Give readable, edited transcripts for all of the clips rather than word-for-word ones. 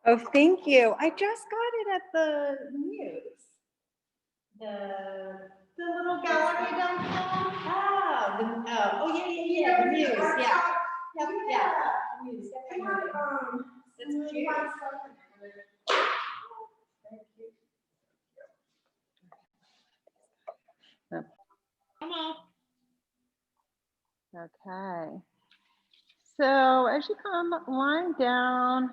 Oh, thank you. I just got it at the Muse. The little gallery downtown. Ah, oh yeah, yeah, yeah, the Muse, yeah. Yep, yeah. The Muse, yep, I know it. That's cute. Okay. So as you come lying down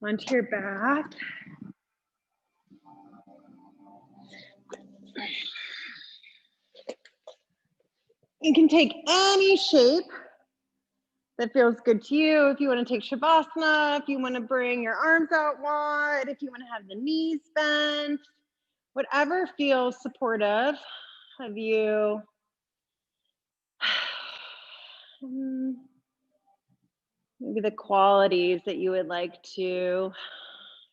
onto your back, you can take any shape that feels good to you. If you want to take Shavasana, if you want to bring your arms out wide, if you want to have the knees bent, whatever feels supportive of you. Maybe the qualities that you would like to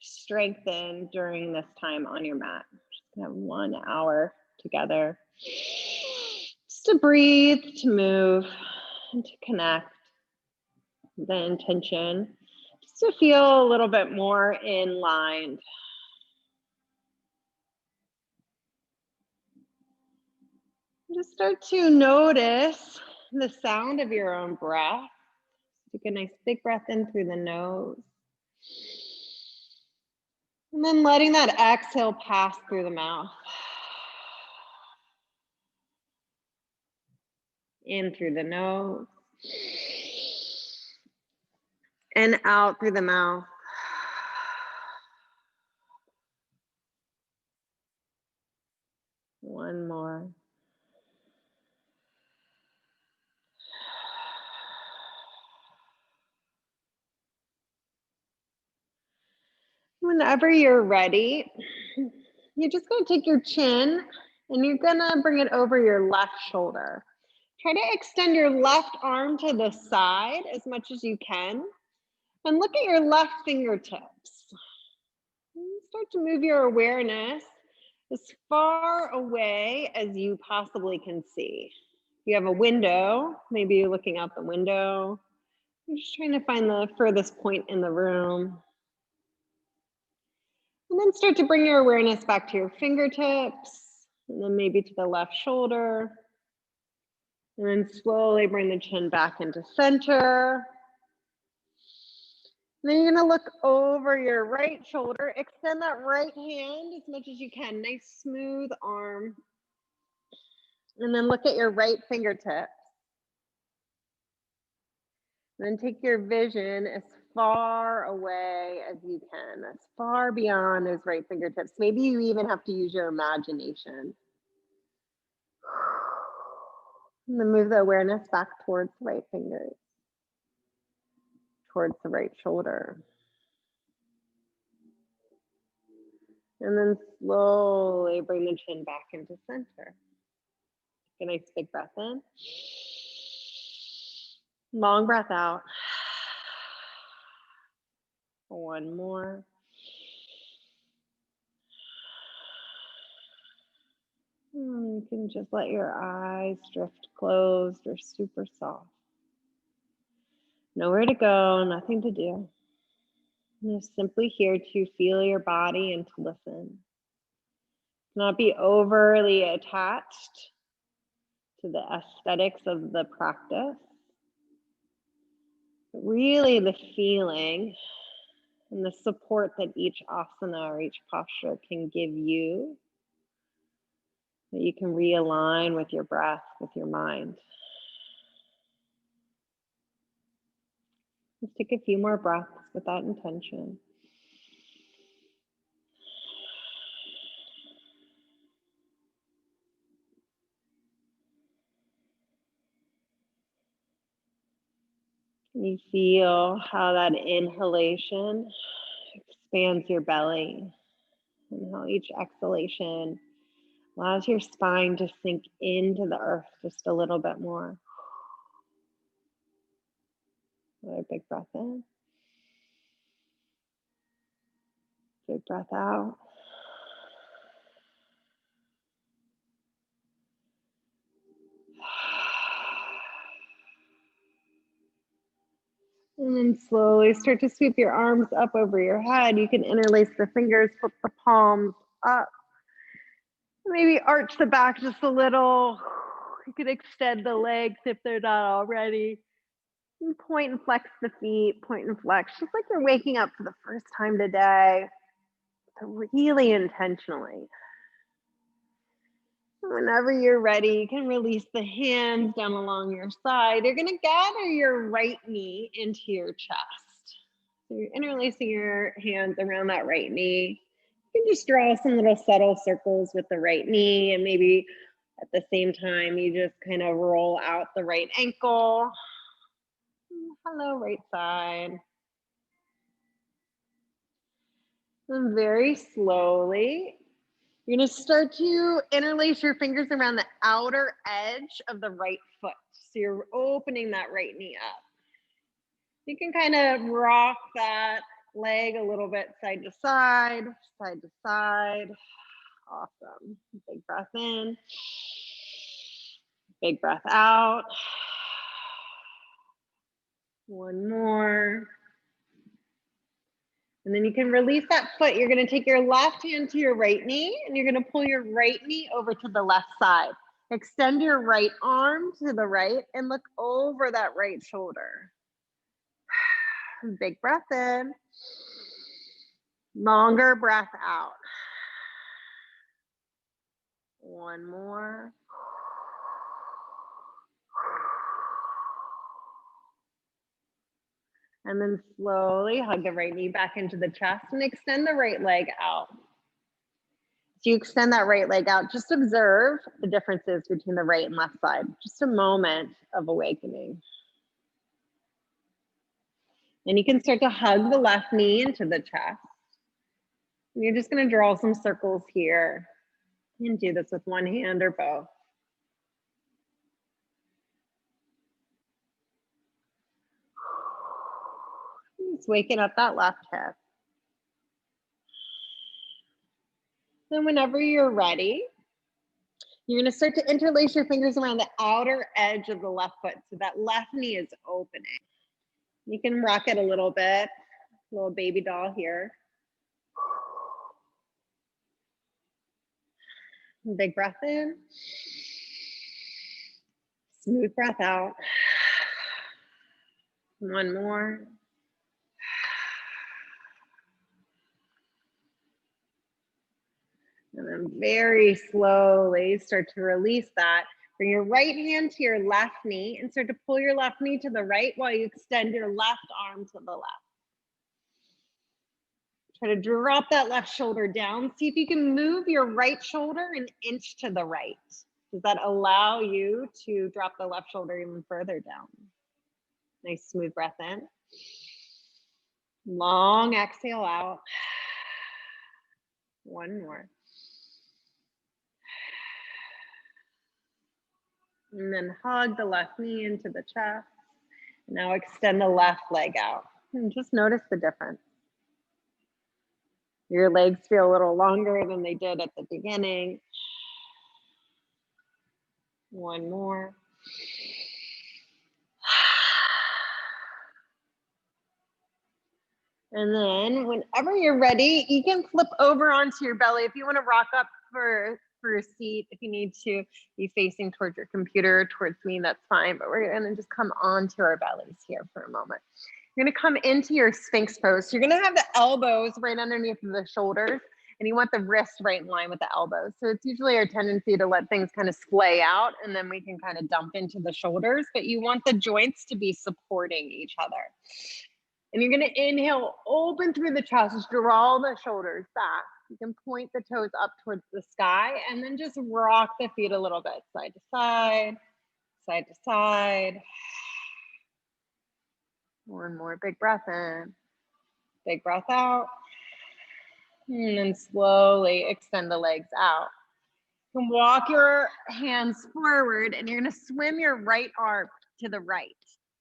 strengthen during this time on your mat. Just gonna have 1 hour together. Just to breathe, to move, and to connect. The intention, just to feel a little bit more in line. Just start to notice the sound of your own breath. Take a nice big breath in through the nose. And then letting that exhale pass through the mouth. In through the nose. And out through the mouth. One more. Whenever you're ready, you're just going to take your chin and you're going to bring it over your left shoulder. Try to extend your left arm to the side as much as you can. And look at your left fingertips. And start to move your awareness as far away as you possibly can see. If you have a window, maybe you're looking out the window. You're just trying to find the furthest point in the room. And then start to bring your awareness back to your fingertips, and then maybe to the left shoulder. And then slowly bring the chin back into center. And then you're gonna look over your right shoulder, extend that right hand as much as you can, nice smooth arm. And then look at your right fingertip. And then take your vision as far away as you can, as far beyond those right fingertips. Maybe you even have to use your imagination. And then move the awareness back towards the right fingers, towards the right shoulder. And then slowly bring the chin back into center. Take a nice big breath in. Long breath out. One more. You can just let your eyes drift closed or super soft. Nowhere to go, nothing to do. You're simply here to feel your body and to listen. Not be overly attached to the aesthetics of the practice. But really the feeling and the support that each asana or each posture can give you, that you can realign with your breath, with your mind. Let's take a few more breaths with that intention. You feel how that inhalation expands your belly, and how each exhalation allows your spine to sink into the earth just a little bit more. Another big breath in. Big breath out. And then slowly start to sweep your arms up over your head. You can interlace the fingers, flip the palms up. Maybe arch the back just a little. You can extend the legs if they're not already. And point and flex the feet, point and flex, just like you're waking up for the first time today. So really intentionally. Whenever you're ready, you can release the hands down along your side. You're going to gather your right knee into your chest. So you're interlacing your hands around that right knee. You can just draw some little subtle circles with the right knee, and maybe at the same time, you just kind of roll out the right ankle. Hello, right side. And very slowly, you're going to start to interlace your fingers around the outer edge of the right foot. So you're opening that right knee up. You can kind of rock that leg a little bit side to side, side to side. Awesome. Big breath in. Big breath out. One more. And then you can release that foot. You're going to take your left hand to your right knee, and you're going to pull your right knee over to the left side. Extend your right arm to the right and look over that right shoulder. Big breath in. Longer breath out. One more. And then slowly hug the right knee back into the chest and extend the right leg out. As you extend that right leg out, just observe the differences between the right and left side. Just a moment of awakening. And you can start to hug the left knee into the chest. And you're just going to draw some circles here. You can do this with one hand or both. Just waking up that left hip. Then whenever you're ready, you're going to start to interlace your fingers around the outer edge of the left foot. So that left knee is opening. You can rock it a little bit. Little baby doll here. Big breath in. Smooth breath out. One more. And then very slowly start to release that. Bring your right hand to your left knee and start to pull your left knee to the right while you extend your left arm to the left. Try to drop that left shoulder down. See if you can move your right shoulder an inch to the right. Does that allow you to drop the left shoulder even further down? Nice smooth breath in. Long exhale out. One more. And then hug the left knee into the chest. Now extend the left leg out. And just notice the difference. Your legs feel a little longer than they did at the beginning. One more. And then whenever you're ready, you can flip over onto your belly. If you want to rock up for a seat, if you need to be facing towards your computer, towards me, that's fine. But we're going to just come onto our bellies here for a moment. You're going to come into your Sphinx pose. So you're going to have the elbows right underneath the shoulders, and you want the wrists right in line with the elbows. So it's usually our tendency to let things kind of splay out, and then we can kind of dump into the shoulders, but you want the joints to be supporting each other. And you're going to inhale, open through the chest, draw the shoulders back. You can point the toes up towards the sky, and then just rock the feet a little bit, side to side, side to side. One more big breath in, big breath out, and then slowly extend the legs out. You can walk your hands forward, and you're going to swim your right arm to the right.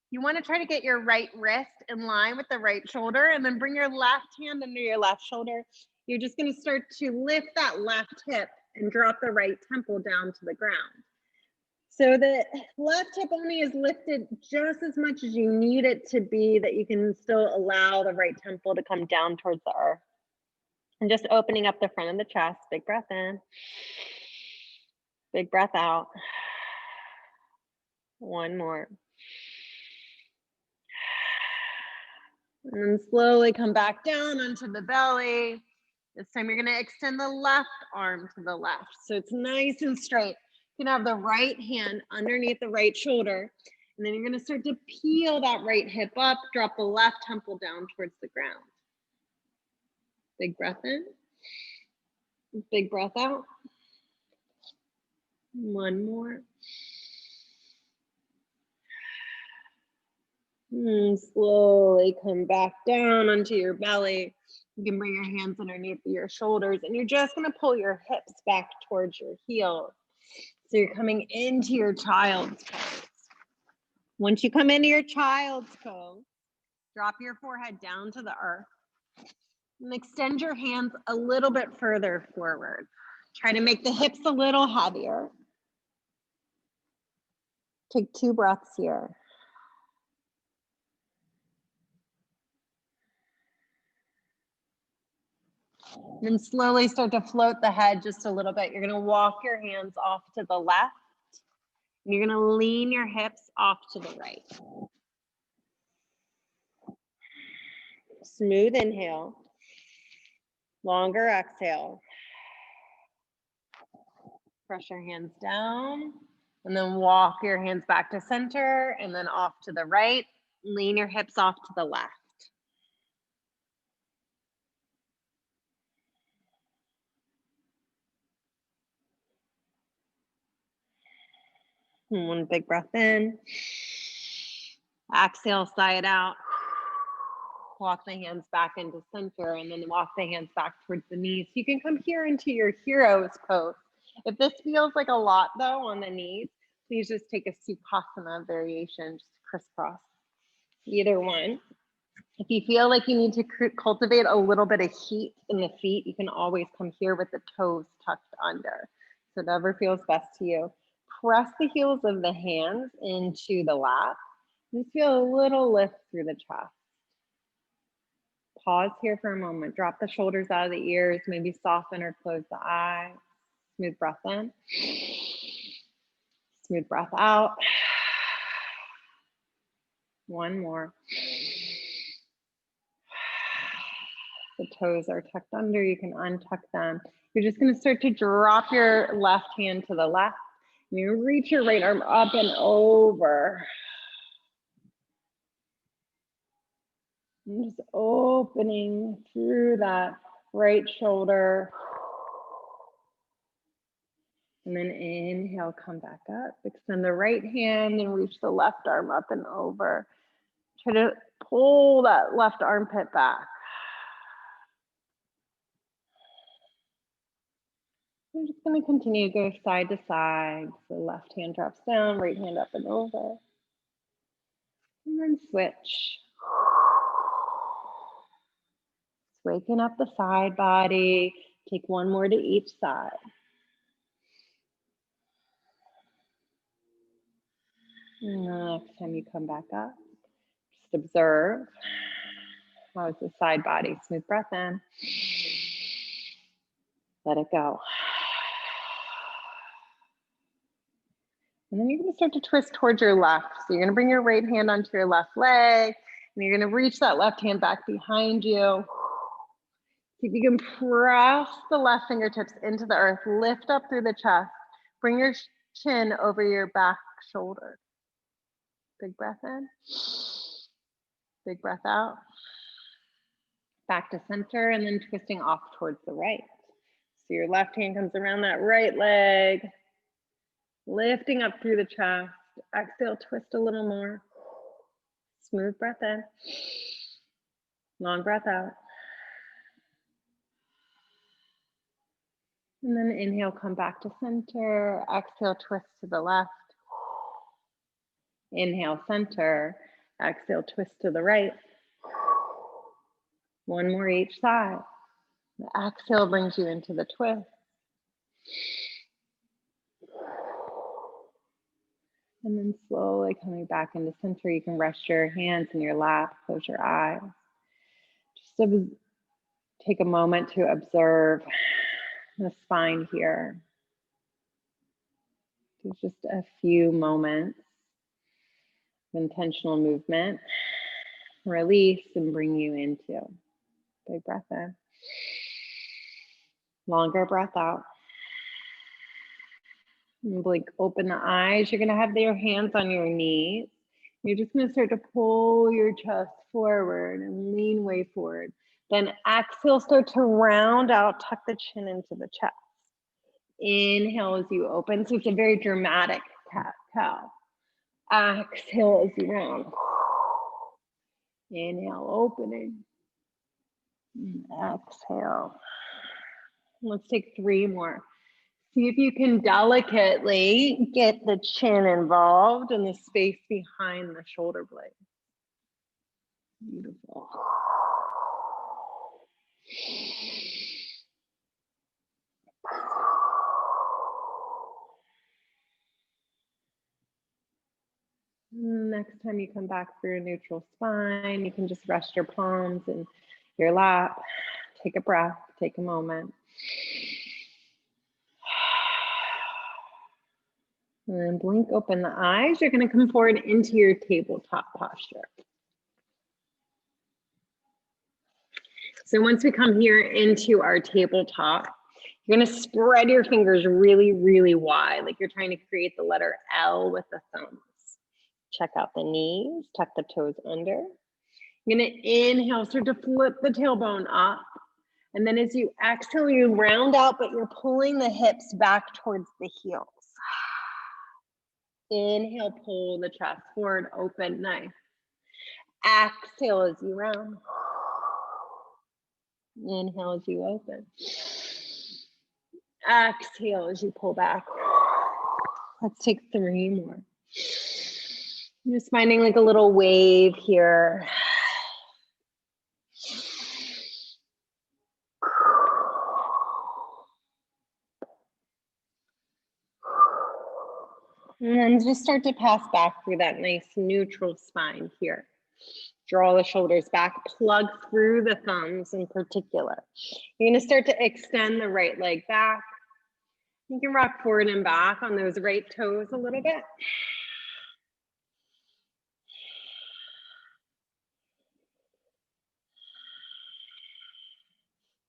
You want to try to get your right wrist in line with the right shoulder, and then bring your left hand under your left shoulder. You're just going to start to lift that left hip and drop the right temple down to the ground. So the left hip only is lifted just as much as you need it to be, that you can still allow the right temple to come down towards the earth. And just opening up the front of the chest. Big breath in. Big breath out. One more. And then slowly come back down onto the belly. This time you're going to extend the left arm to the left. So it's nice and straight. You can have the right hand underneath the right shoulder. And then you're going to start to peel that right hip up, drop the left temple down towards the ground. Big breath in. Big breath out. One more. And slowly come back down onto your belly. You can bring your hands underneath your shoulders, and you're just going to pull your hips back towards your heels. So you're coming into your child's pose. Once you come into your child's pose, drop your forehead down to the earth and extend your hands a little bit further forward. Try to make the hips a little heavier. Take 2 breaths here. And then slowly start to float the head just a little bit. You're going to walk your hands off to the left. And you're going to lean your hips off to the right. Smooth inhale. Longer exhale. Press your hands down. And then walk your hands back to center and then off to the right. Lean your hips off to the left. And one big breath in. Exhale, sigh it out. Walk the hands back into center and then walk the hands back towards the knees. You can come here into your hero's pose. If this feels like a lot though on the knees, please just take a Sukhasana variation, just crisscross. Either one. If you feel like you need to cultivate a little bit of heat in the feet, you can always come here with the toes tucked under. So whatever feels best to you. Press the heels of the hands into the lap. Just feel a little lift through the chest. Pause here for a moment. Drop the shoulders out of the ears. Maybe soften or close the eyes. Smooth breath in. Smooth breath out. One more. The toes are tucked under. You can untuck them. You're just going to start to drop your left hand to the left. And you reach your right arm up and over. And just opening through that right shoulder. And then inhale, come back up. Extend the right hand and reach the left arm up and over. Try to pull that left armpit back. I'm just going to continue to go side to side. So left hand drops down, right hand up and over. And then switch. Waken up the side body. Take one more to each side. And the next time you come back up, just observe. How's the side body? Smooth breath in. Let it go. And then you're going to start to twist towards your left. So you're going to bring your right hand onto your left leg. And you're going to reach that left hand back behind you. See if you can press the left fingertips into the earth. Lift up through the chest. Bring your chin over your back shoulder. Big breath in. Big breath out. Back to center and then twisting off towards the right. So your left hand comes around that right leg. Lifting up through the chest. Exhale, twist a little more. Smooth breath in. Long breath out. And then inhale, come back to center. Exhale, twist to the left. Inhale, center. Exhale, twist to the right. One more each side. The exhale brings you into the twist. And then slowly coming back into center. You can rest your hands in your lap, close your eyes. Just take a moment to observe the spine here. There's just a few moments of intentional movement. Release and bring you into big breath in. Longer breath out. And blink, open the eyes. You're gonna have your hands on your knees. You're just gonna start to pull your chest forward and lean way forward. Then exhale, start to round out, tuck the chin into the chest. Inhale as you open. So it's a very dramatic cat-cow. Exhale as you round. Inhale, opening. And exhale. Let's take 3 more. See if you can delicately get the chin involved in the space behind the shoulder blade. Beautiful. Next time you come back for your neutral spine, you can just rest your palms in your lap. Take a breath, take a moment. And then blink, open the eyes. You're going to come forward into your tabletop posture. So once we come here into our tabletop, you're going to spread your fingers really, really wide, like you're trying to create the letter L with the thumbs. Check out the knees, tuck the toes under. You're going to inhale, start to flip the tailbone up. And then as you exhale, you round out, but you're pulling the hips back towards the heels. Inhale, pull the chest forward, open, nice. Exhale as you round. Inhale as you open. Exhale as you pull back. Let's take 3 more. Just finding like a little wave here. And then just start to pass back through that nice neutral spine here. Draw the shoulders back, plug through the thumbs in particular. You're gonna start to extend the right leg back. You can rock forward and back on those right toes a little bit.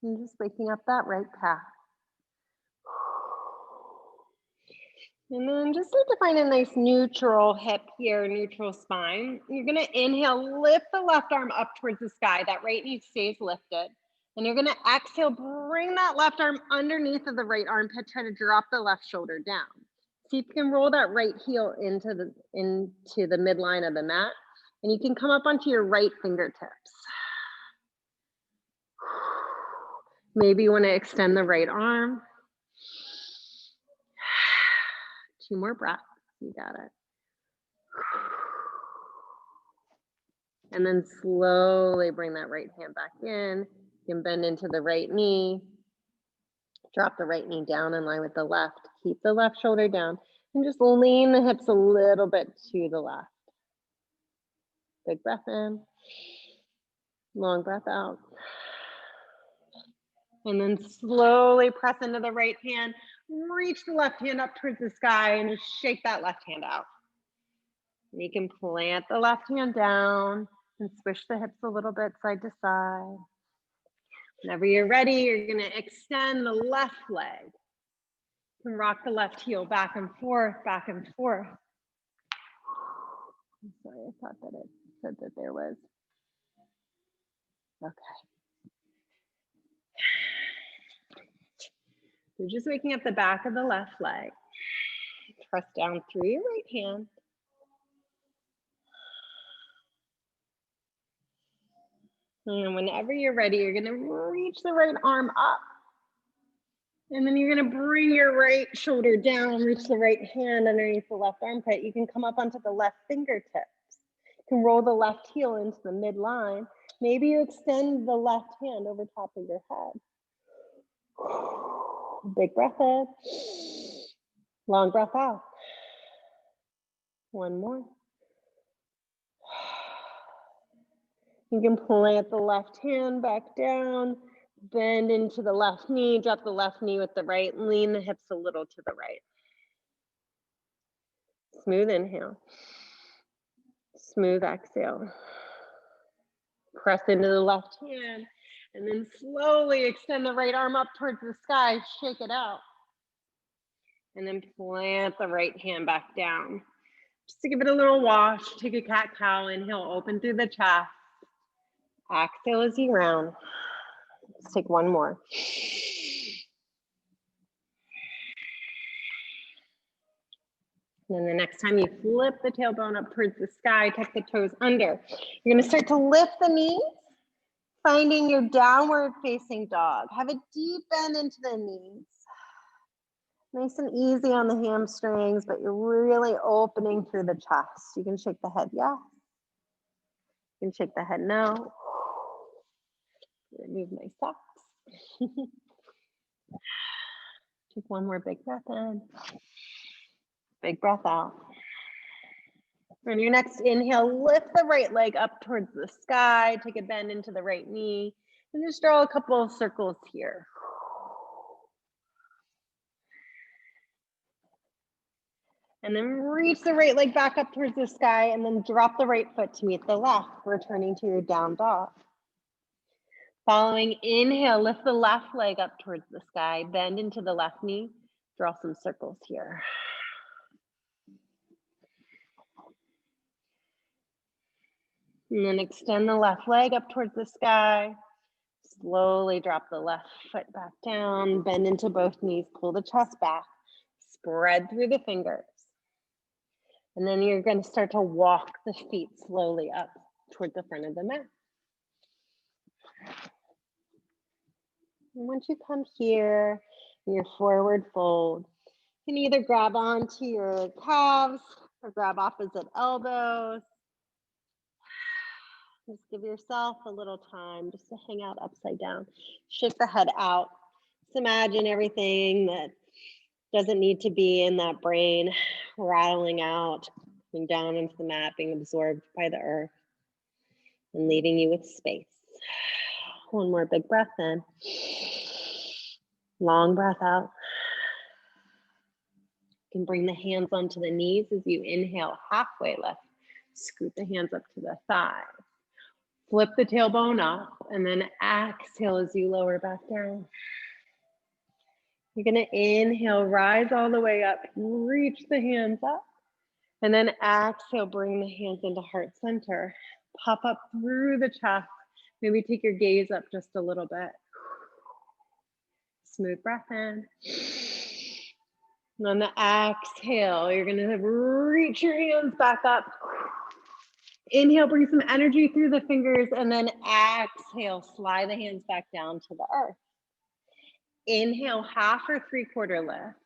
And just waking up that right calf. And then just start to find a nice neutral hip here, neutral spine. You're gonna inhale, lift the left arm up towards the sky. That right knee stays lifted. And you're gonna exhale, bring that left arm underneath of the right armpit, try to drop the left shoulder down. See if you can roll that right heel into the midline of the mat. And you can come up onto your right fingertips. Maybe you wanna extend the right arm. 2 more breaths, you got it. And then slowly bring that right hand back in. You can bend into the right knee. Drop the right knee down in line with the left. Keep the left shoulder down. And just lean the hips a little bit to the left. Big breath in. Long breath out. And then slowly press into the right hand. Reach the left hand up towards the sky and just shake that left hand out. And you can plant the left hand down and swish the hips a little bit side to side. Whenever you're ready, you're gonna extend the left leg. You can rock the left heel back and forth, back and forth. I'm sorry, I thought that it said that there was. Okay. So just waking up the back of the left leg. Press down through your right hand. And whenever you're ready, you're gonna reach the right arm up. And then you're gonna bring your right shoulder down, reach the right hand underneath the left armpit. You can come up onto the left fingertips. You can roll the left heel into the midline. Maybe you extend the left hand over top of your head. Big breath in. Long breath out. One more. You can plant the left hand back down, bend into the left knee, drop the left knee with the right, lean the hips a little to the right. Smooth inhale. Smooth exhale. Press into the left hand, and then slowly extend the right arm up towards the sky, shake it out. And then plant the right hand back down. Just to give it a little wash, take a cat-cow, inhale, open through the chest. Exhale as you round. Let's take one more. And then the next time you flip the tailbone up towards the sky, tuck the toes under. You're gonna start to lift the knees, finding your downward facing dog. Have a deep bend into the knees. Nice and easy on the hamstrings, but you're really opening through the chest. You can shake the head, yeah. You can shake the head, no. Remove my socks. Take one more big breath in. Big breath out. On your next inhale, lift the right leg up towards the sky. Take a bend into the right knee. And just draw a couple of circles here. And then reach the right leg back up towards the sky and then drop the right foot to meet the left, returning to your down dog. Following inhale, lift the left leg up towards the sky, bend into the left knee, draw some circles here. And then extend the left leg up towards the sky. Slowly drop the left foot back down, bend into both knees, pull the chest back, spread through the fingers. And then you're going to start to walk the feet slowly up toward the front of the mat. And once you come here, in your forward fold, you can either grab onto your calves or grab opposite elbows. Just give yourself a little time just to hang out upside down. Shake the head out. Just imagine everything that doesn't need to be in that brain rattling out, coming down into the mat, being absorbed by the earth and leaving you with space. One more big breath in. Long breath out. You can bring the hands onto the knees as you inhale, halfway lift. Scoot the hands up to the thighs. Flip the tailbone up and then exhale as you lower back down. You're gonna inhale, rise all the way up, reach the hands up, and then exhale, bring the hands into heart center. Pop up through the chest. Maybe take your gaze up just a little bit. Smooth breath in. And on the exhale, you're gonna reach your hands back up. Inhale, bring some energy through the fingers, and then exhale, slide the hands back down to the earth. Inhale, half or 3/4 lift.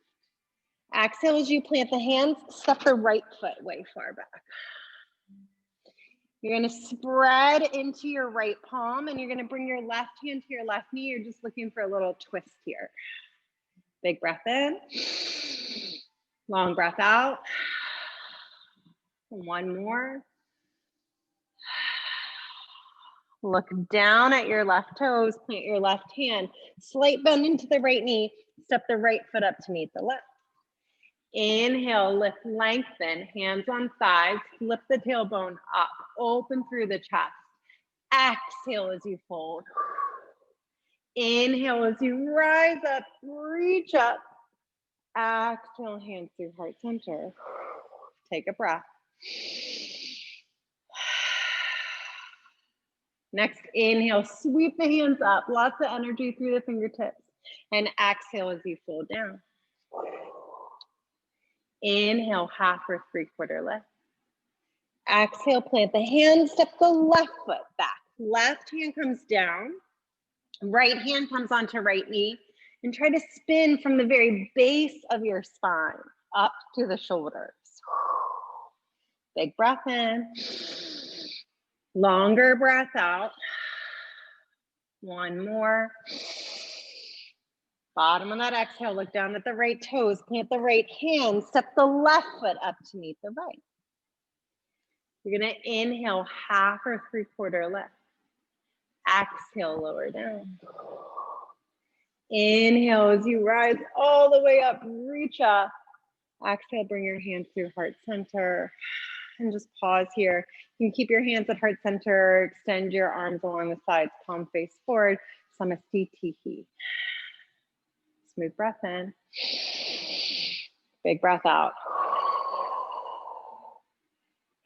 Exhale as you plant the hands, step the right foot way far back. You're gonna spread into your right palm, and you're gonna bring your left hand to your left knee. You're just looking for a little twist here. Big breath in. Long breath out. One more. Look down at your left toes, plant your left hand, slight bend into the right knee, step the right foot up to meet the left. Inhale, lift, lengthen, hands on thighs, flip the tailbone up, open through the chest. Exhale as you fold. Inhale as you rise up, reach up. Exhale, hands through heart center. Take a breath. Next, inhale, sweep the hands up, lots of energy through the fingertips. And exhale as you fold down. Inhale, half or 3/4 lift. Exhale, plant the hands, step the left foot back. Left hand comes down, right hand comes onto right knee, and try to spin from the very base of your spine up to the shoulders. Big breath in. Longer breath out. One more. Bottom of that exhale, look down at the right toes, plant the right hand, step the left foot up to meet the right. You're gonna inhale half or 3/4 lift. Exhale, lower down. Inhale as you rise all the way up, reach up. Exhale, bring your hands through heart center. And just pause here. You can keep your hands at heart center, extend your arms along the sides, palm face forward, samastitihi. Smooth breath in. Big breath out.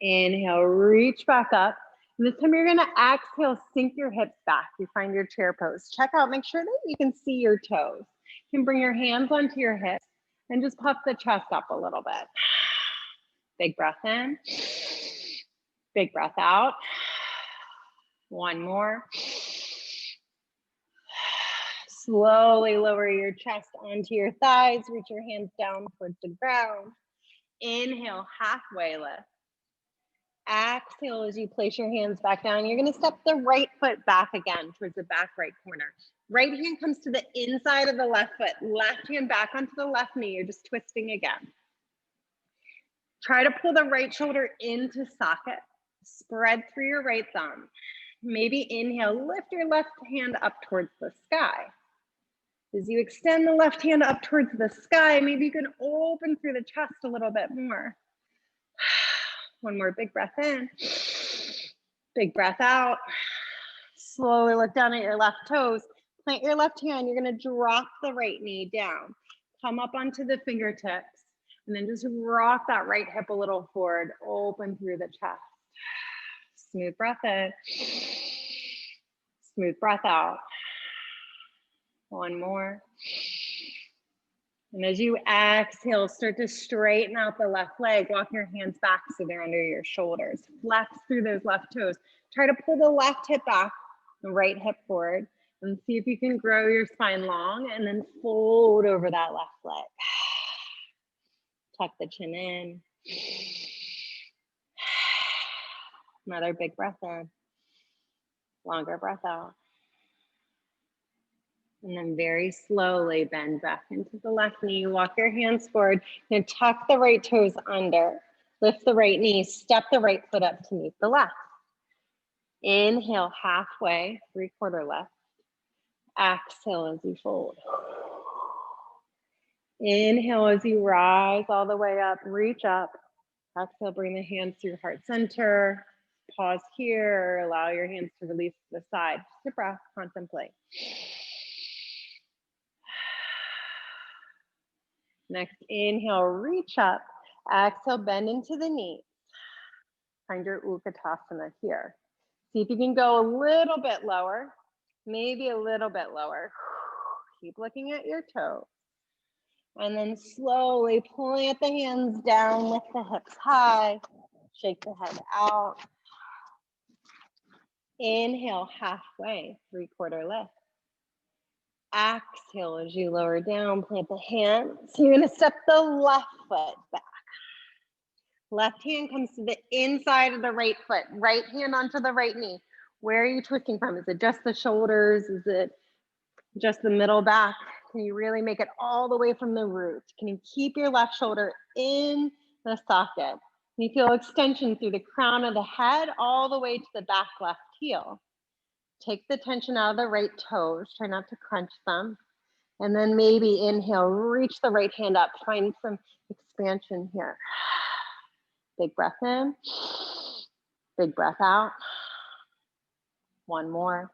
Inhale, reach back up. And this time you're gonna exhale, sink your hips back. You find your chair pose. Check out, make sure that you can see your toes. You can bring your hands onto your hips and just puff the chest up a little bit. Big breath in. Big breath out. One more. Slowly lower your chest onto your thighs. Reach your hands down towards the ground. Inhale, halfway lift. Exhale as you place your hands back down. You're going to step the right foot back again towards the back right corner. Right hand comes to the inside of the left foot. Left hand back onto the left knee. You're just twisting again. Try to pull the right shoulder into socket. Spread through your right thumb. Maybe inhale, lift your left hand up towards the sky. As you extend the left hand up towards the sky, maybe you can open through the chest a little bit more. One more big breath in. Big breath out. Slowly look down at your left toes. Plant your left hand. You're going to drop the right knee down. Come up onto the fingertips. And then just rock that right hip a little forward. Open through the chest. Smooth breath in. Smooth breath out. One more. And as you exhale, start to straighten out the left leg. Walk your hands back so they're under your shoulders. Flex through those left toes. Try to pull the left hip back, the right hip forward, and see if you can grow your spine long and then fold over that left leg. Tuck the chin in. Another big breath in. Longer breath out. And then very slowly bend back into the left knee. Walk your hands forward. And tuck the right toes under. Lift the right knee. Step the right foot up to meet the left. Inhale halfway, 3/4 lift. Exhale as you fold. Inhale as you rise all the way up. Reach up. Exhale, bring the hands through heart center. Pause here. Allow your hands to release to the side. Just a breath. Contemplate. Next, inhale, reach up. Exhale, bend into the knees. Find your Utkatasana here. See if you can go a little bit lower, maybe a little bit lower. Keep looking at your toes. And then slowly plant the hands down, lift the hips high, shake the head out. Inhale, halfway, 3/4 lift. Exhale as you lower down, plant the hands. You're gonna step the left foot back. Left hand comes to the inside of the right foot. Right hand onto the right knee. Where are you twisting from? Is it just the shoulders? Is it just the middle back? Can you really make it all the way from the root? Can you keep your left shoulder in the socket? Can you feel extension through the crown of the head all the way to the back left heel? Take the tension out of the right toes. Try not to crunch them. And then maybe inhale, reach the right hand up. Find some expansion here. Big breath in. Big breath out. One more.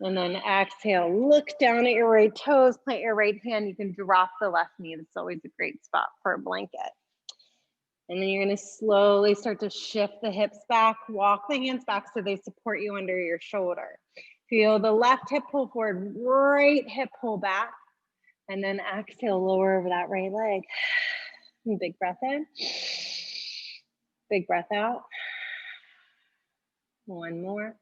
And then exhale, look down at your right toes, plant your right hand. You can drop the left knee. That's always a great spot for a blanket. And then you're gonna slowly start to shift the hips back, walk the hands back so they support you under your shoulder. Feel the left hip pull forward, right hip pull back, and then exhale, lower over that right leg. And big breath in, big breath out. One more.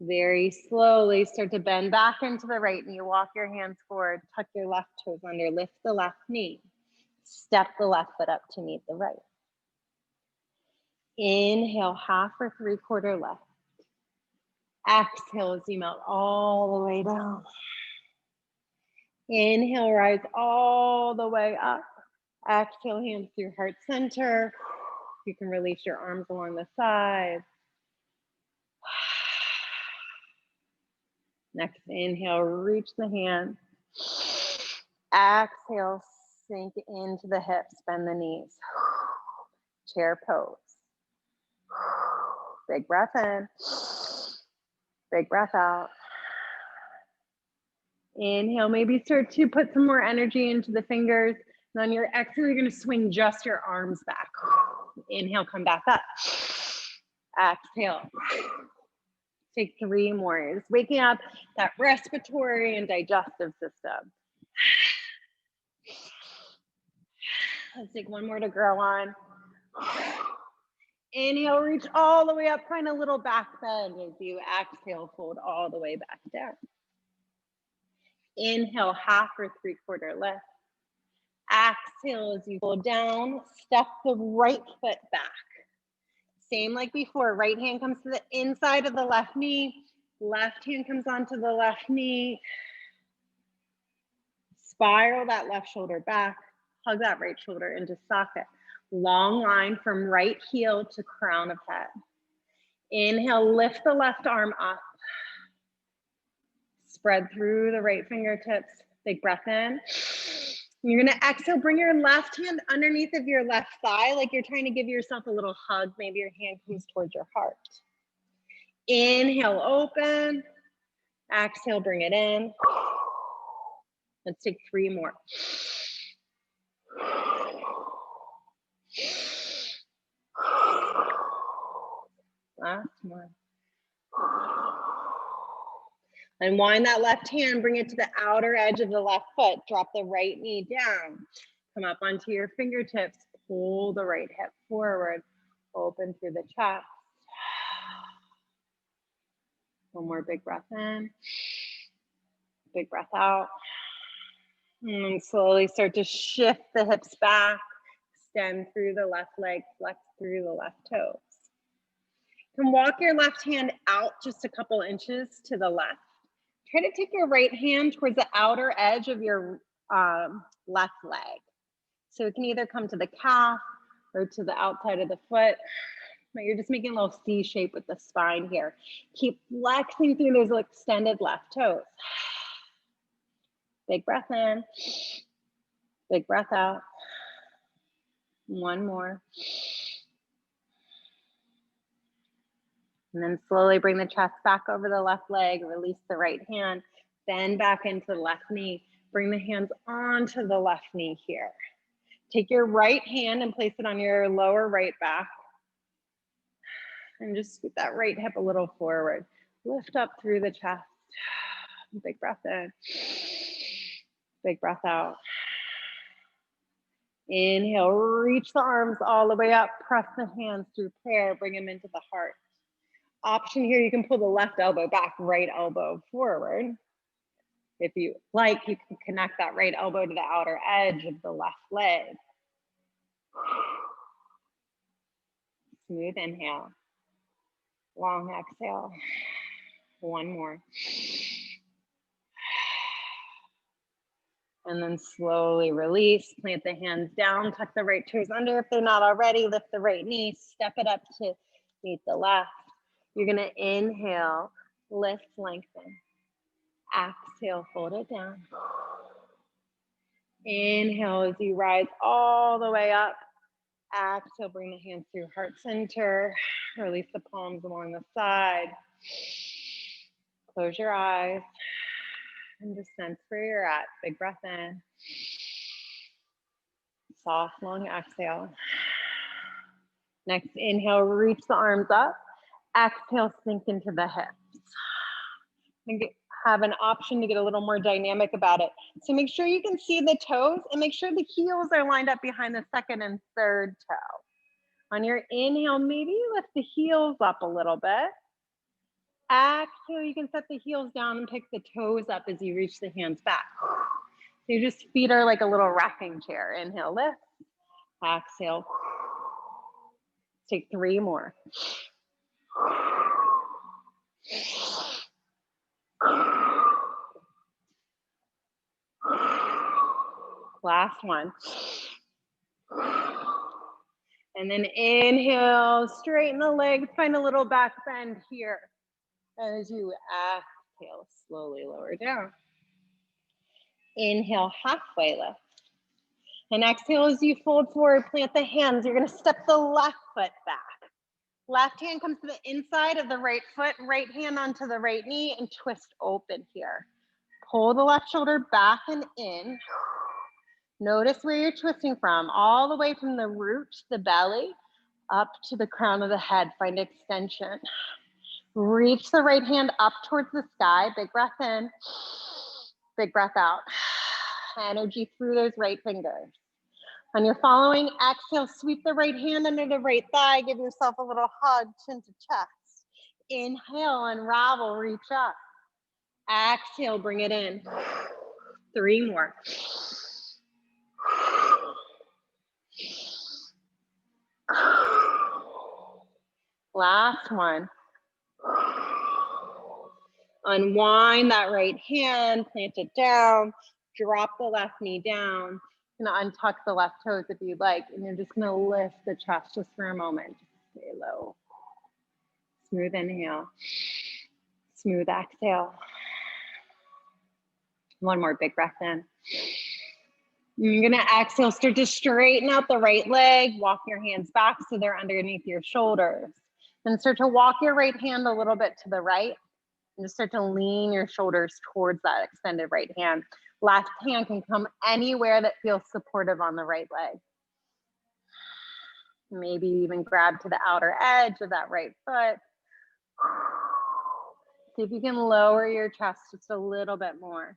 Very slowly start to bend back into the right knee. Walk your hands forward, tuck your left toes under, lift the left knee. Step the left foot up to meet the right. Inhale, half or 3/4 lift. Exhale as you melt all the way down. Inhale, rise all the way up. Exhale, hands through heart center. You can release your arms along the sides. Next inhale, reach the hand. Exhale, sink into the hips, bend the knees. Chair pose. Big breath in. Big breath out. Inhale, maybe start to put some more energy into the fingers. And on your exhale, you're gonna swing just your arms back. Inhale, come back up. Exhale. Take 3 more. You're just waking up that respiratory and digestive system. Let's take 1 more to grow on. Inhale, reach all the way up, find a little back bend. As you exhale, fold all the way back down. Inhale, half or 3/4 lift. Exhale as you fold down, step the right foot back. Same like before, right hand comes to the inside of the left knee, left hand comes onto the left knee. Spiral that left shoulder back, hug that right shoulder into socket. Long line from right heel to crown of head. Inhale, lift the left arm up. Spread through the right fingertips. Big breath in. You're gonna exhale, bring your left hand underneath of your left thigh, like you're trying to give yourself a little hug. Maybe your hand comes towards your heart. Inhale, open. Exhale, bring it in. Let's take 3 more. Last one. And wind that left hand, bring it to the outer edge of the left foot. Drop the right knee down. Come up onto your fingertips. Pull the right hip forward. Open through the chest. 1 more big breath in. Big breath out. And slowly start to shift the hips back. Extend through the left leg. Flex through the left toes. You can walk your left hand out just a couple inches to the left. Try to take your right hand towards the outer edge of your left leg. So it can either come to the calf or to the outside of the foot. But you're just making a little C shape with the spine here. Keep flexing through those extended left toes. Big breath in. Big breath out. 1 more. And then slowly bring the chest back over the left leg, release the right hand, bend back into the left knee. Bring the hands onto the left knee here. Take your right hand and place it on your lower right back. And just scoot that right hip a little forward. Lift up through the chest. Big breath in. Big breath out. Inhale, reach the arms all the way up. Press the hands through prayer. Bring them into the heart. Option here, you can pull the left elbow back, right elbow forward. If you like, you can connect that right elbow to the outer edge of the left leg. Smooth inhale. Long exhale. 1 more. And then slowly release. Plant the hands down. Tuck the right toes under if they're not already. Lift the right knee. Step it up to meet the left. You're going to inhale, lift, lengthen. Exhale, fold it down. Inhale as you rise all the way up. Exhale, bring the hands through heart center. Release the palms along the side. Close your eyes and just sense where you're at. Big breath in. Soft, long exhale. Next inhale, reach the arms up. Exhale, sink into the hips. And have an option to get a little more dynamic about it. So make sure you can see the toes and make sure the heels are lined up behind the second and third toe. On your inhale, maybe you lift the heels up a little bit. Exhale, you can set the heels down and pick the toes up as you reach the hands back. So your just feet are like a little rocking chair. Inhale, lift. Exhale. Take 3 more. Last one. And then inhale, straighten the legs, find a little back bend here. As you exhale, slowly lower down. Inhale, halfway lift. And exhale as you fold forward, plant the hands. You're gonna step the left foot back. Left hand comes to the inside of the right foot, right hand onto the right knee, and twist open here. Pull the left shoulder back and in. Notice where you're twisting from, all the way from the root, the belly, up to the crown of the head. Find extension. Reach the right hand up towards the sky. Big breath in, big breath out. Energy through those right fingers. On your following exhale, sweep the right hand under the right thigh. Give yourself a little hug, chin to chest. Inhale, unravel, reach up. Exhale, bring it in. 3 more. Last one. Unwind that right hand, plant it down, drop the left knee down. You're gonna untuck the left toes if you'd like, and you're just gonna lift the chest just for a moment. Just stay low. Smooth inhale, smooth exhale. One more big breath in. You're gonna exhale, start to straighten out the right leg, walk your hands back so they're underneath your shoulders. Then start to walk your right hand a little bit to the right, and just start to lean your shoulders towards that extended right hand. Left hand can come anywhere that feels supportive on the right leg. Maybe even grab to the outer edge of that right foot. See if you can lower your chest just a little bit more.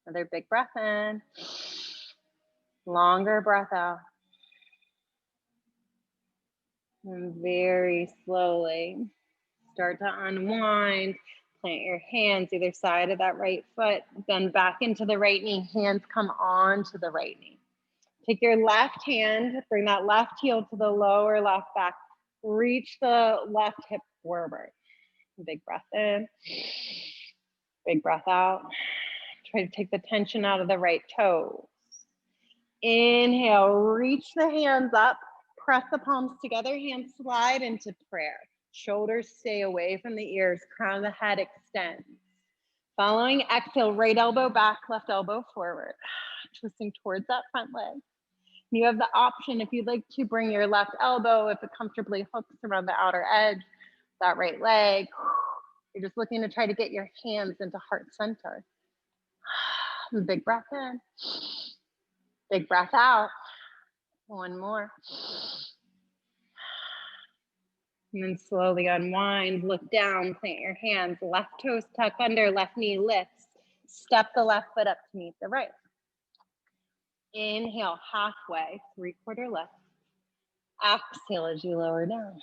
Another big breath in. Longer breath out. And very slowly start to unwind. Plant your hands either side of that right foot, then back into the right knee. Hands come on to the right knee. Take your left hand, bring that left heel to the lower left back. Reach the left hip forward. Big breath in, big breath out. Try to take the tension out of the right toes. Inhale, reach the hands up, press the palms together, hands slide into prayer. Shoulders stay away from the ears, crown of the head extends. Following exhale, right elbow back, left elbow forward. Twisting towards that front leg. You have the option, if you'd like to bring your left elbow, if it comfortably hooks around the outer edge, that right leg. You're just looking to try to get your hands into heart center. Big breath in. Big breath out. One more. And then slowly unwind, look down, plant your hands, left toes tuck under, left knee lifts. Step the left foot up to meet the right. Inhale, halfway, 3/4 lift. Exhale as you lower down.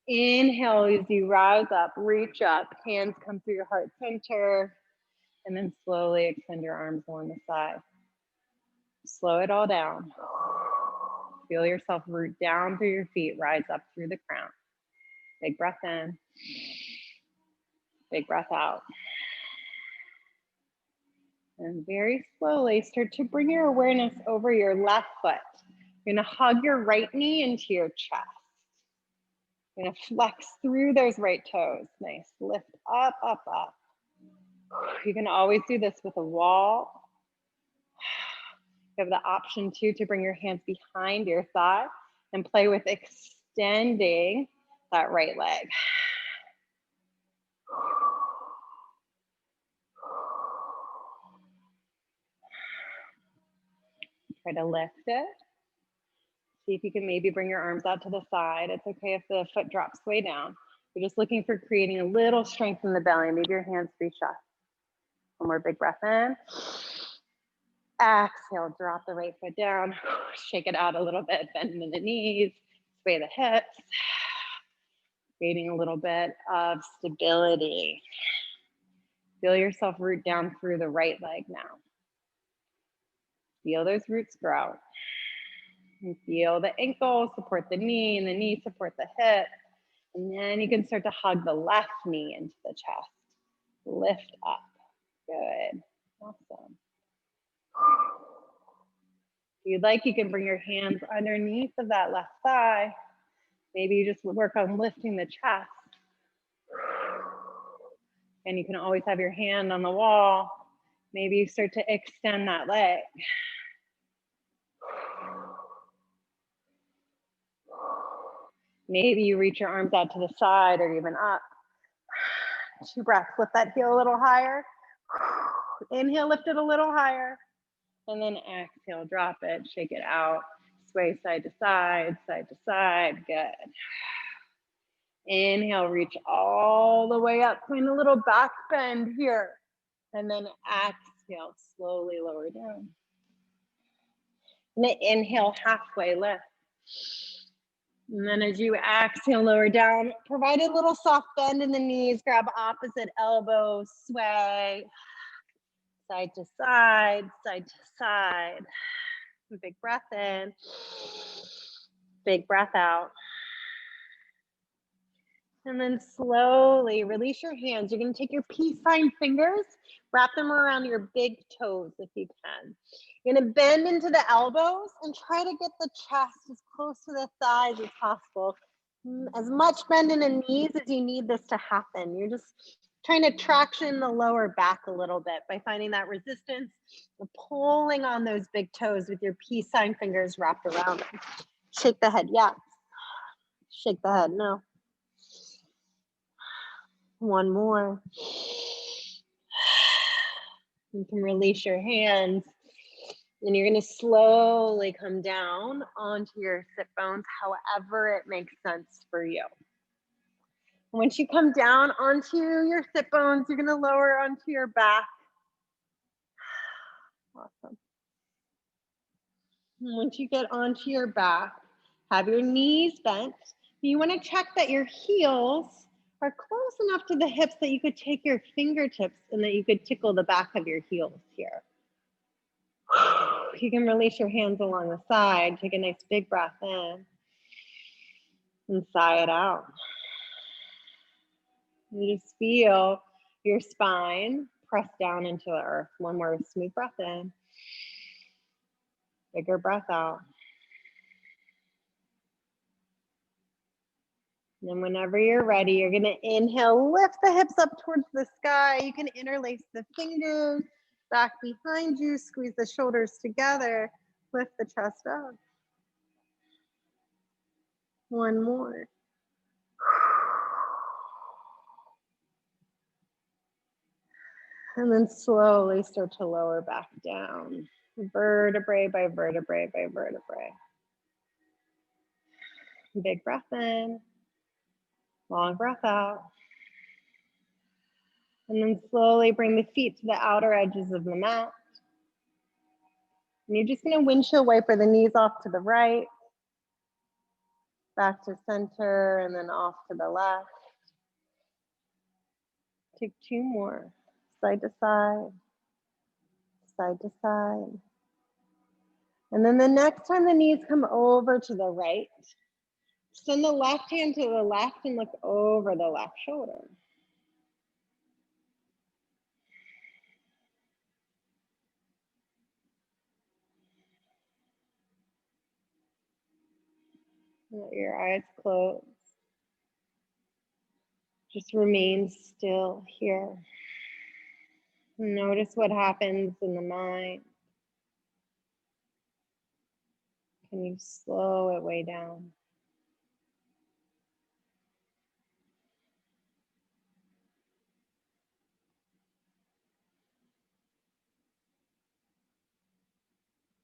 Inhale as you rise up, reach up, hands come through your heart center, and then slowly extend your arms along the side. Slow it all down. Feel yourself root down through your feet, rise up through the crown. Big breath in, big breath out. And very slowly start to bring your awareness over your left foot. You're gonna hug your right knee into your chest. You're gonna flex through those right toes. Nice, lift up, up, up. You can always do this with a wall. You have the option too to bring your hands behind your thigh and play with extending that right leg. Try to lift it. See if you can maybe bring your arms out to the side. It's okay if the foot drops way down. You're just looking for creating a little strength in the belly. Maybe your hands reach up. One more big breath in. Exhale, drop the right foot down. Shake it out a little bit, bend in the knees, sway the hips. Creating a little bit of stability. Feel yourself root down through the right leg now. Feel those roots grow. And feel the ankle support the knee and the knee support the hip. And then you can start to hug the left knee into the chest. Lift up. Good. Awesome. If you'd like, you can bring your hands underneath of that left thigh. Maybe you just work on lifting the chest. And you can always have your hand on the wall. Maybe you start to extend that leg. Maybe you reach your arms out to the side or even up. 2 breaths, lift that heel a little higher. Inhale, lift it a little higher. And then exhale, drop it, shake it out. Sway side to side, side to side, good. Inhale, reach all the way up. Find a little back bend here. And then exhale, slowly lower down. And then inhale, halfway lift. And then as you exhale, lower down, provide a little soft bend in the knees, grab opposite elbows, sway, side to side, side to side. Big breath in, big breath out. And then slowly release your hands. You're gonna take your peace sign fingers, wrap them around your big toes if you can. You're gonna bend into the elbows and try to get the chest as close to the thighs as possible. As much bend in the knees as you need this to happen. You're just trying to traction the lower back a little bit by finding that resistance, pulling on those big toes with your peace sign fingers wrapped around them. Shake the head, yes. Shake the head, no. One more. You can release your hands. And you're going to slowly come down onto your sit bones, however it makes sense for you. Once you come down onto your sit bones, you're going to lower onto your back. Awesome. And once you get onto your back, have your knees bent. You want to check that your heels are close enough to the hips that you could take your fingertips and that you could tickle the back of your heels here. You can release your hands along the side. Take a nice big breath in and sigh it out. You just feel your spine press down into the earth. One more smooth breath in. Bigger breath out. And then whenever you're ready, you're going to inhale, lift the hips up towards the sky. You can interlace the fingers back behind you, squeeze the shoulders together, lift the chest up. One more. And then slowly start to lower back down, vertebrae by vertebrae by vertebrae. Big breath in, long breath out. And then slowly bring the feet to the outer edges of the mat. And you're just going to windshield wiper the knees off to the right, back to center, and then off to the left. Take 2 more, side to side, side to side. And then the next time the knees come over to the right, send the left hand to the left and look over the left shoulder. Let your eyes close. Just remain still here. Notice what happens in the mind. Can you slow it way down?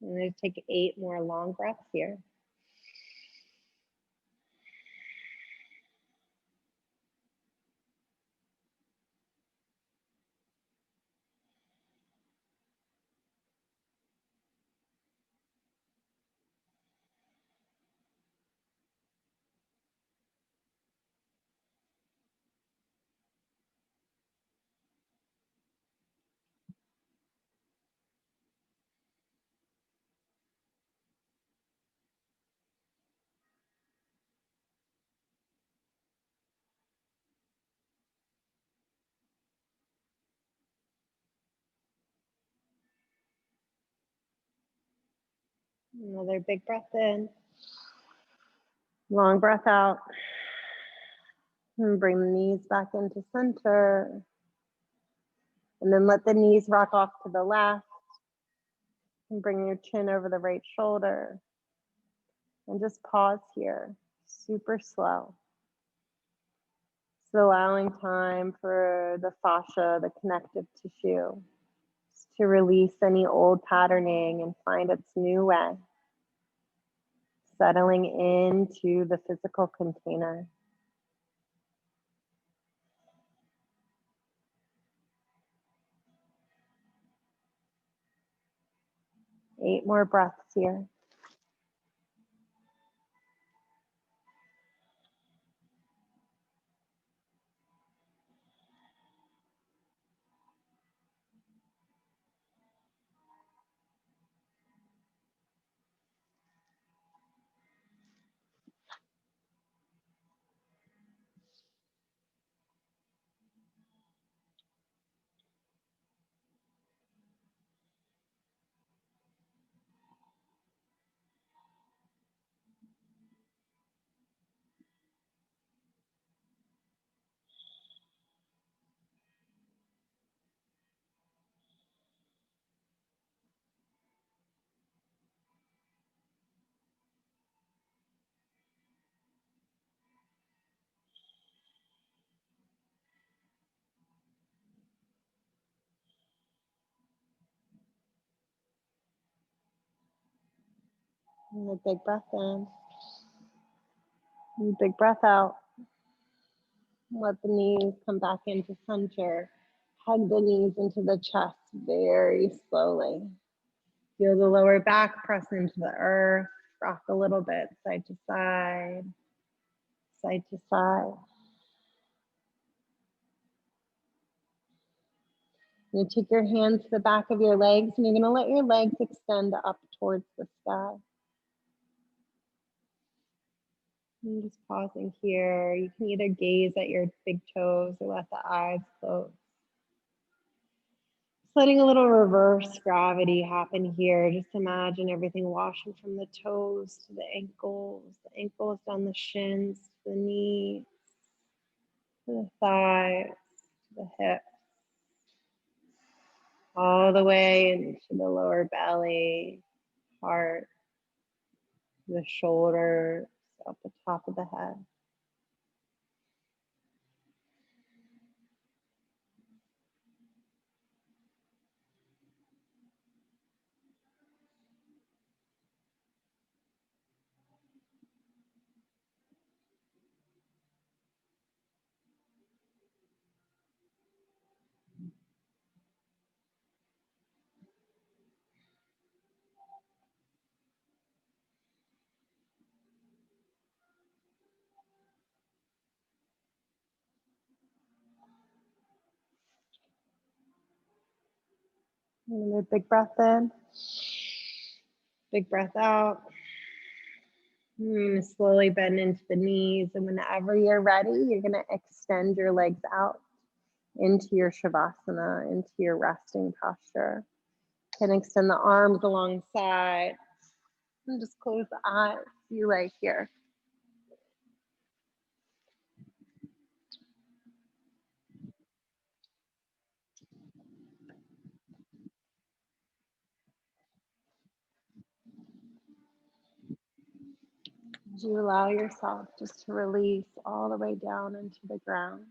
And then take 8 more long breaths here. Another big breath in. Long breath out. And bring the knees back into center. And then let the knees rock off to the left. And bring your chin over the right shoulder. And just pause here, super slow. So allowing time for the fascia, the connective tissue, to release any old patterning and find its new way. Settling into the physical container. Eight more breaths here. And a big breath in. And big breath out. Let the knees come back into center. Hug the knees into the chest very slowly. Feel the lower back press into the earth. Rock a little bit, side to side, side to side. You take your hands to the back of your legs and you're going to let your legs extend up towards the sky. And just pausing here. You can either gaze at your big toes or let the eyes close. Just letting a little reverse gravity happen here. Just imagine everything washing from the toes to the ankles down the shins, to the knees, to the thighs, to the hips, all the way into the lower belly, heart, the shoulders, up the top of the head. Another big breath in, big breath out. You're going to slowly bend into the knees, and whenever you're ready, you're going to extend your legs out into your Shavasana, into your resting posture. You can extend the arms alongside and just close the eyes. You lay here. You allow yourself just to release all the way down into the ground.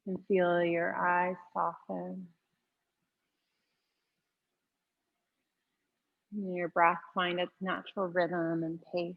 And feel your eyes soften. And your breath find its natural rhythm and pace.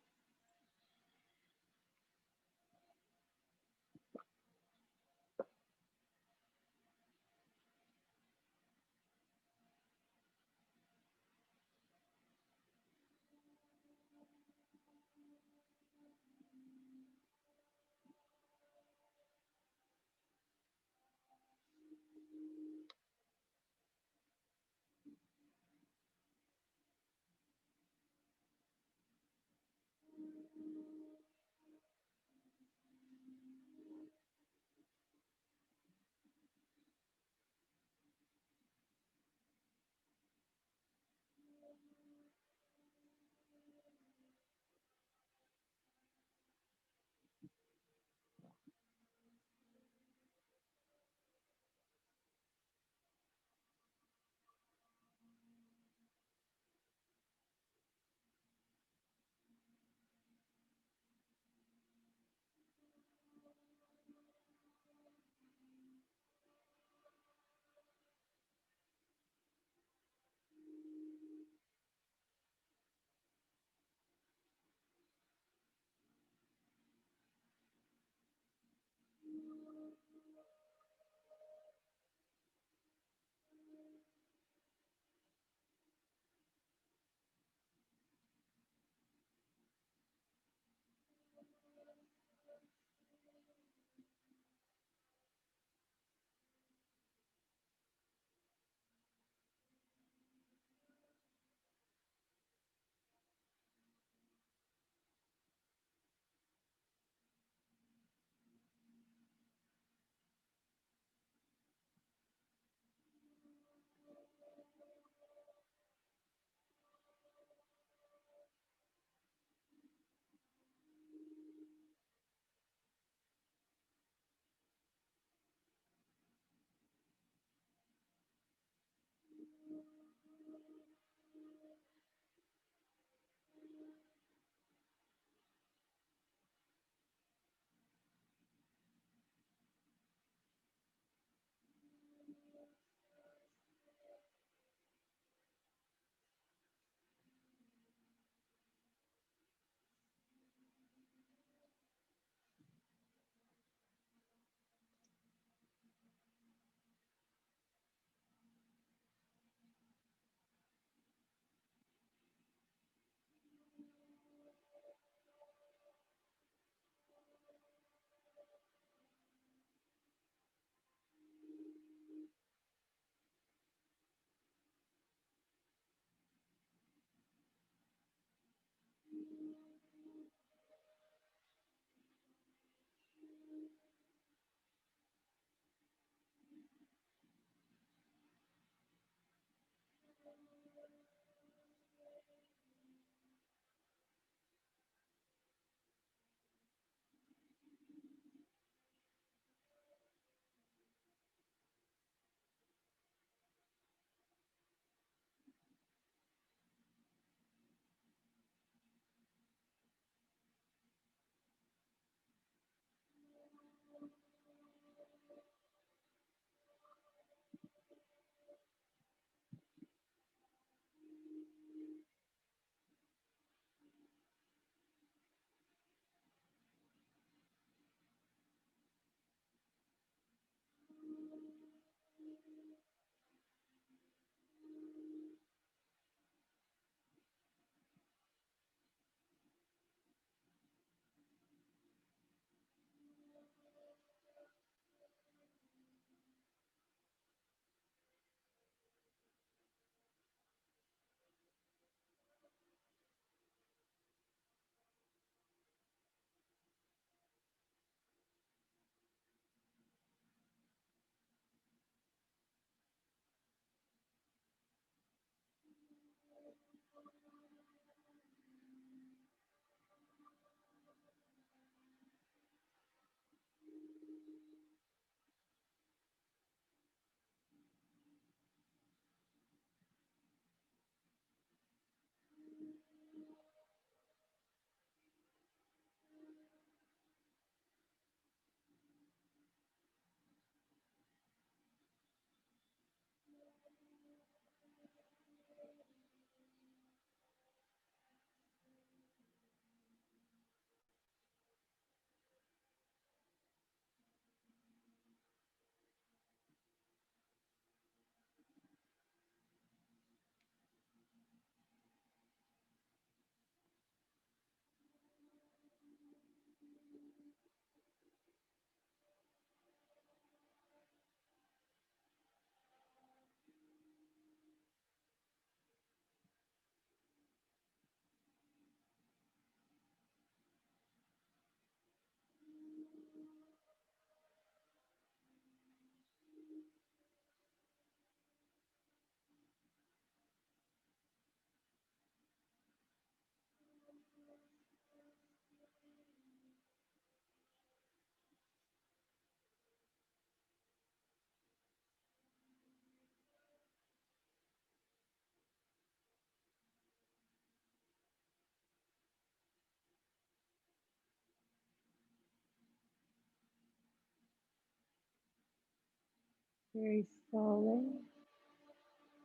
Very slowly,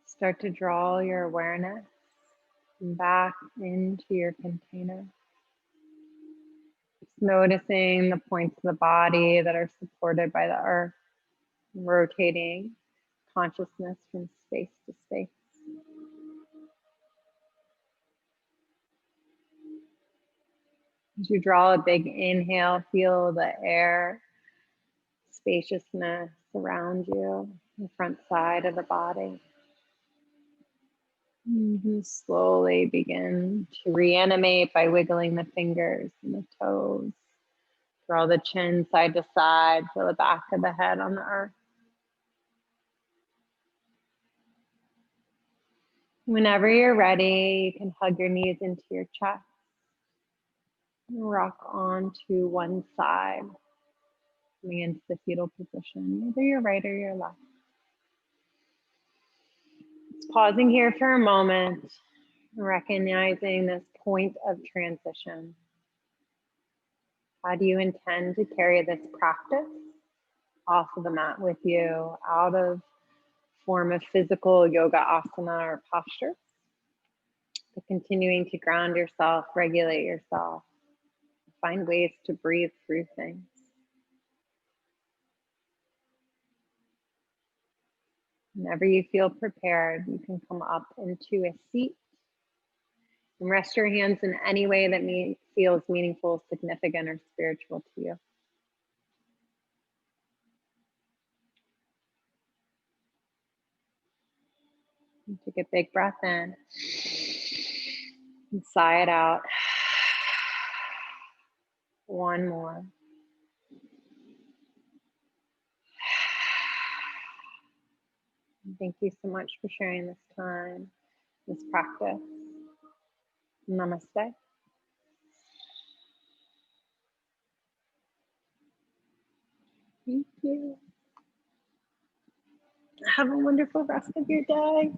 start to draw your awareness back into your container. Just noticing the points of the body that are supported by the earth, rotating consciousness from space to space. As you draw a big inhale, feel the air spaciousness around you, the front side of the body. Slowly begin to reanimate by wiggling the fingers and the toes. Draw the chin side to side, feel the back of the head on the earth. Whenever you're ready, you can hug your knees into your chest. Rock onto one side, coming into the fetal position, either your right or your left. Just pausing here for a moment, recognizing this point of transition. How do you intend to carry this practice off of the mat with you, out of form of physical yoga asana or posture, but continuing to ground yourself, regulate yourself, find ways to breathe through things. Whenever you feel prepared, you can come up into a seat and rest your hands in any way that feels meaningful, significant, or spiritual to you. And take a big breath in and sigh it out. One more. Thank you so much for sharing this time, this practice. Namaste. Thank you. Have a wonderful rest of your day.